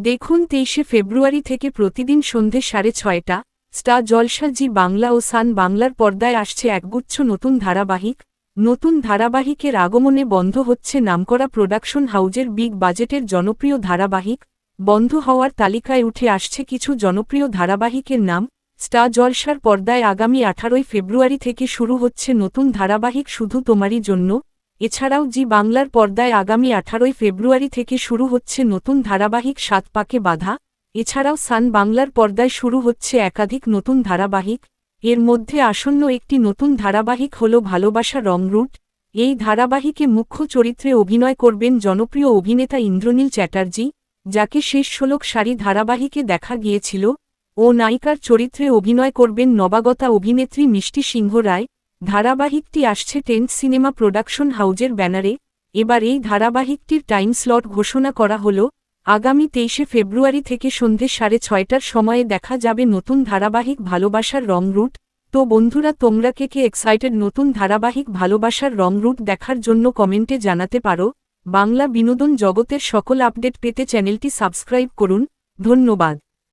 দেখুন 23শে ফেব্রুয়ারি থেকে প্রতিদিন সন্ধে 6:30টা স্টার জলসা জি বাংলা ও সান বাংলার পর্দায় আসছে একগুচ্ছ নতুন ধারাবাহিক। নতুন ধারাবাহিকের আগমনে বন্ধ হচ্ছে নামকরা প্রোডাকশন হাউজের বিগ বাজেটের জনপ্রিয় ধারাবাহিক। বন্ধ হওয়ার তালিকায় উঠে আসছে কিছু জনপ্রিয় ধারাবাহিকের নাম। স্টার জলসার পর্দায় আগামী 18 ফেব্রুয়ারি থেকে শুরু হচ্ছে নতুন ধারাবাহিক শুধু তোমারই জন্য। এছাড়াও জি বাংলার পর্দায় আগামী 18 ফেব্রুয়ারি থেকে শুরু হচ্ছে নতুন ধারাবাহিক 7 পাকে বাঁধা। এছাড়াও সান বাংলার পর্দায় শুরু হচ্ছে একাধিক নতুন ধারাবাহিক। এর মধ্যে আসন্ন একটি নতুন ধারাবাহিক হল ভালোবাসা রং রুট। এই ধারাবাহিকে মুখ্য চরিত্রে অভিনয় করবেন জনপ্রিয় অভিনেতা ইন্দ্রনীল চ্যাটার্জি, যাকে শেষ ষোলক সারি ধারাবাহিকে দেখা গিয়েছিল, ও নায়িকার চরিত্রে অভিনয় করবেন নবাগতা অভিনেত্রী মিষ্টি সিংহ রায়। ধারাবাহিকটি আসছে টেন্ট সিনেমা প্রোডাকশন হাউজের ব্যানারে। এবার এই ধারাবাহিকটির টাইম স্লট ঘোষণা করা হল। আগামী 23শে ফেব্রুয়ারি থেকে সন্ধে 6:30টার সময়ে দেখা যাবে নতুন ধারাবাহিক ভালোবাসার রং রুট। তো বন্ধুরা, তোমরা কে এক্সাইটেড নতুন ধারাবাহিক ভালোবাসার রং রুট দেখার জন্য কমেন্টে জানাতে পারো। বাংলা বিনোদন জগতের সকল আপডেট পেতে চ্যানেলটি সাবস্ক্রাইব করুন। ধন্যবাদ।